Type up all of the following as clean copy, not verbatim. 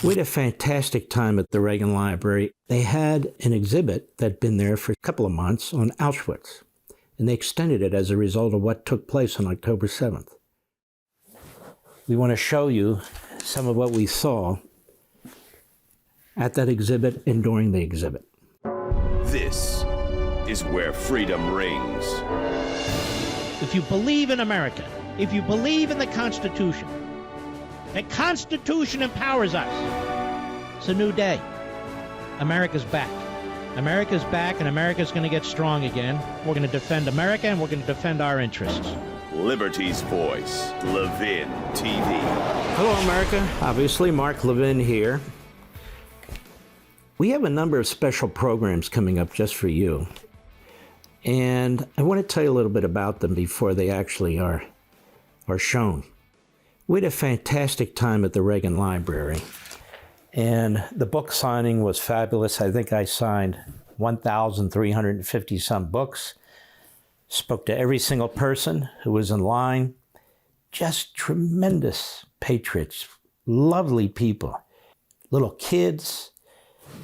We had a fantastic time at the Reagan Library. They had an exhibit that had been there for a couple of months on Auschwitz, and they extended it as a result of what took place on October 7th. We want to show you some of what we saw at that exhibit and during the exhibit. This is where freedom rings. If you believe in America, if you believe in the Constitution empowers us. It's a new day. America's back. America's back, and America's going to get strong again. We're going to defend America, and we're going to defend our interests. Liberty's voice, Levin TV. Hello, America. Obviously, Mark Levin here. We have a number of special programs coming up just for you. And I want to tell you a little bit about them before they actually are shown. We had a fantastic time at the Reagan Library, and the book signing was fabulous. I think I signed 1,350 some books, spoke to every single person who was in line. Just tremendous patriots, lovely people, little kids.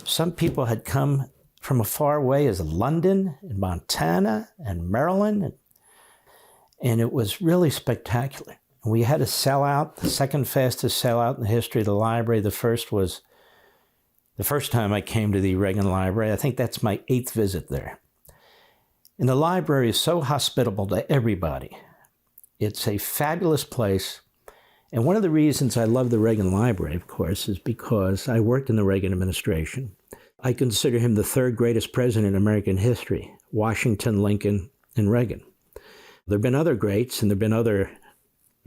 Some people had come from as far away as London and Montana and Maryland, and it was really spectacular. We had a sellout, the second fastest sellout in the history of the library. The first was the first time I came to the Reagan Library. I think that's my 8th visit there. And the library is so hospitable to everybody. It's a fabulous place. And one of the reasons I love the Reagan Library, of course, is because I worked in the Reagan administration. I consider him the 3rd greatest president in American history, Washington, Lincoln, and Reagan. There have been other greats, and there have been other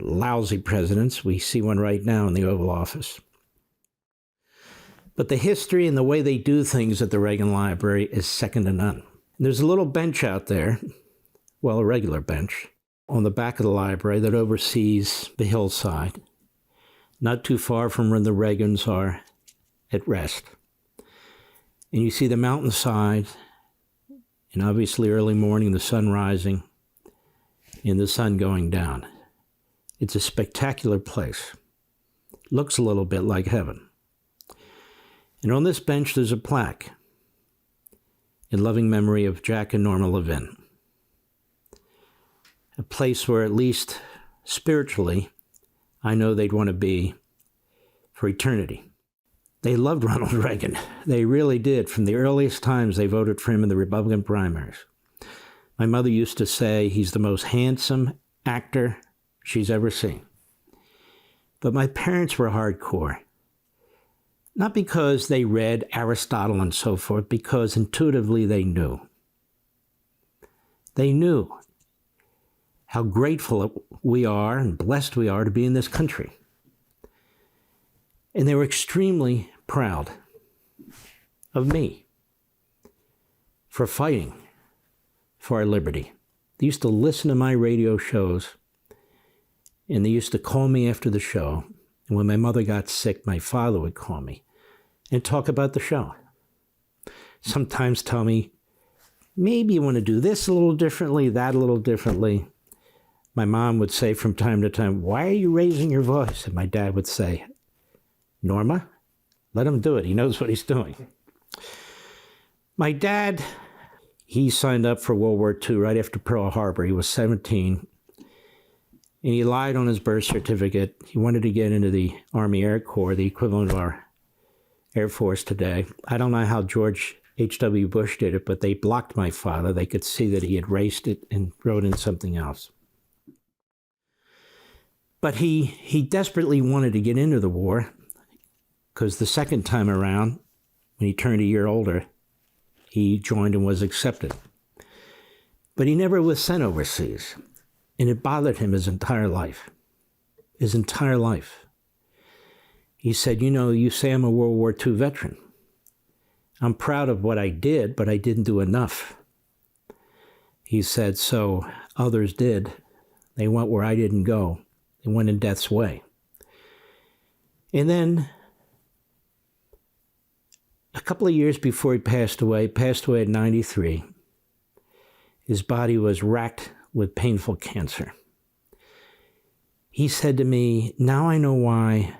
lousy presidents. We see one right now in the Oval Office. But the history and the way they do things at the Reagan Library is second to none. And there's a little bench out there, well, a regular bench, on the back of the library that oversees the hillside, not too far from where the Reagans are at rest. And you see the mountainside, and obviously early morning, the sun rising, and the sun going down. It's a spectacular place. Looks a little bit like heaven. And on this bench, there's a plaque in loving memory of Jack and Norma Levin. A place where, at least spiritually, I know they'd want to be for eternity. They loved Ronald Reagan. They really did. From the earliest times, they voted for him in the Republican primaries. My mother used to say he's the most handsome actor she's ever seen. But my parents were hardcore. Not because they read Aristotle and so forth, because intuitively they knew. They knew how grateful we are and blessed we are to be in this country. And they were extremely proud of me for fighting for our liberty. They used to listen to my radio shows, and they used to call me after the show. And when my mother got sick, my father would call me and talk about the show. Sometimes tell me, maybe you want to do this a little differently, that a little differently. My mom would say from time to time, why are you raising your voice? And my dad would say, Norma, let him do it. He knows what he's doing. My dad, he signed up for World War II right after Pearl Harbor. He was 17. And he lied on his birth certificate. He wanted to get into the Army Air Corps, the equivalent of our Air Force today. I don't know how George H.W. Bush did it, but they blocked my father. They could see that he had erased it and wrote in something else. But he desperately wanted to get into the war because the second time around, when he turned a year older, he joined and was accepted. But he never was sent overseas. And it bothered him his entire life. His entire life. He said, you know, you say I'm a World War II veteran. I'm proud of what I did, but I didn't do enough. He said, so others did. They went where I didn't go. They went in death's way. And then a couple of years before he passed away at 93, his body was racked with painful cancer. He said to me, now I know why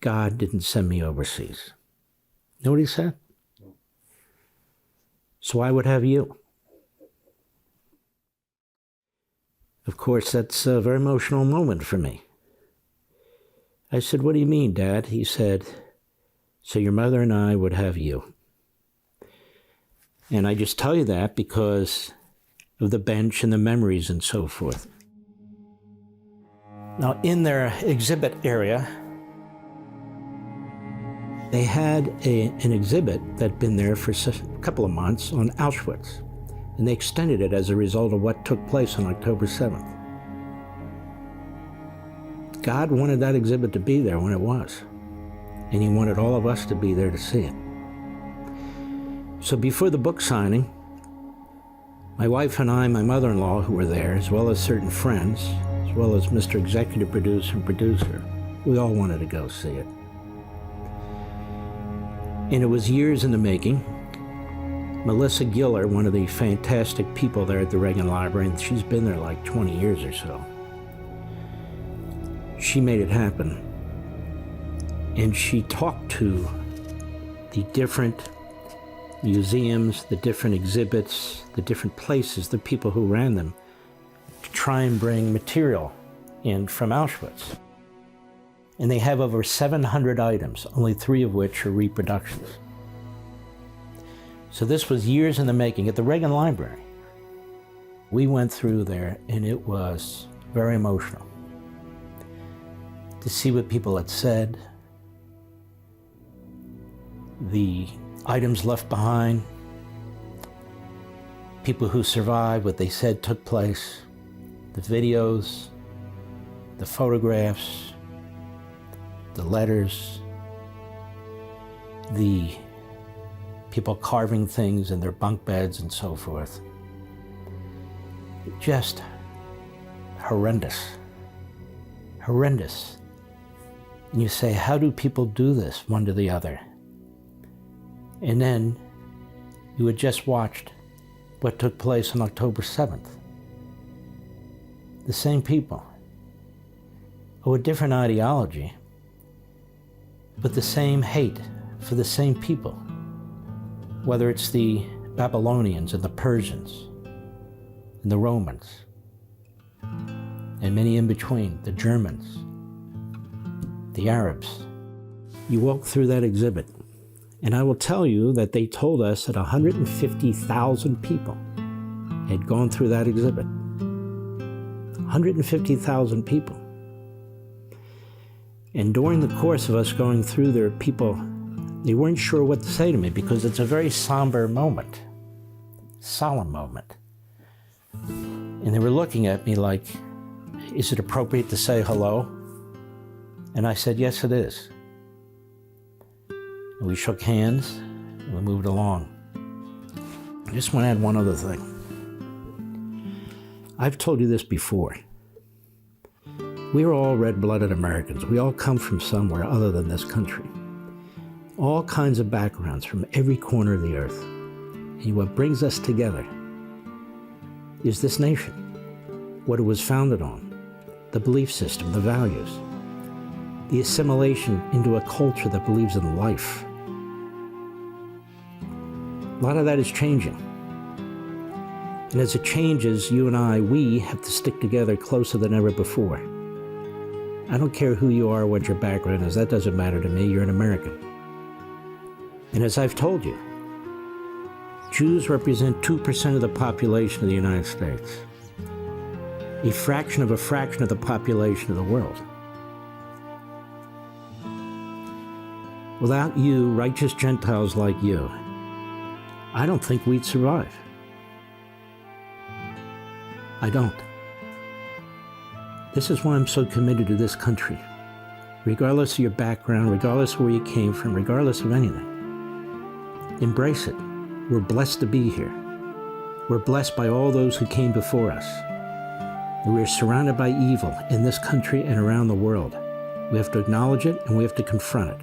God didn't send me overseas. You know what he said? So I would have you. Of course, that's a very emotional moment for me. I said, what do you mean, Dad? He said, so your mother and I would have you. And I just tell you that because of the bench and the memories and so forth. Now, in their exhibit area, they had an exhibit that had been there for a couple of months on Auschwitz, and they extended it as a result of what took place on October 7th. God wanted that exhibit to be there when it was, and he wanted all of us to be there to see it. So before the book signing, my wife and I, my mother-in-law who were there, as well as certain friends, as well as Mr. Executive Producer and Producer, we all wanted to go see it. And it was years in the making. Melissa Giller, one of the fantastic people there at the Reagan Library, and she's been there like 20 years or so, she made it happen. And she talked to the different museums, the different exhibits, the different places, the people who ran them, to try and bring material in from Auschwitz. And they have over 700 items, only 3 of which are reproductions. So this was years in the making at the Reagan Library. We went through there and it was very emotional to see what people had said, the items left behind, people who survived, what they said took place, the videos, the photographs, the letters, the people carving things in their bunk beds and so forth. Just horrendous. Horrendous. And you say, how do people do this one to the other? And then you had just watched what took place on October 7th. The same people. Oh, a different ideology, but the same hate for the same people. Whether it's the Babylonians and the Persians and the Romans and many in between, the Germans, the Arabs. You walk through that exhibit, and I will tell you that they told us that 150,000 people had gone through that exhibit. 150,000 people. And during the course of us going through there, people, they weren't sure what to say to me because it's a very somber moment, solemn moment. And they were looking at me like, is it appropriate to say hello? And I said, yes, it is. And we shook hands and we moved along. I just want to add one other thing. I've told you this before. We are all red-blooded Americans. We all come from somewhere other than this country. All kinds of backgrounds from every corner of the earth. And what brings us together is this nation, what it was founded on, the belief system, the values, the assimilation into a culture that believes in life. A lot of that is changing. And as it changes, you and I, we have to stick together closer than ever before. I don't care who you are, what your background is, that doesn't matter to me, you're an American. And as I've told you, Jews represent 2% of the population of the United States, a fraction of the population of the world. Without you, righteous Gentiles like you, I don't think we'd survive. I don't. This is why I'm so committed to this country. Regardless of your background, regardless of where you came from, regardless of anything. Embrace it. We're blessed to be here. We're blessed by all those who came before us. And we're surrounded by evil in this country and around the world. We have to acknowledge it and we have to confront it.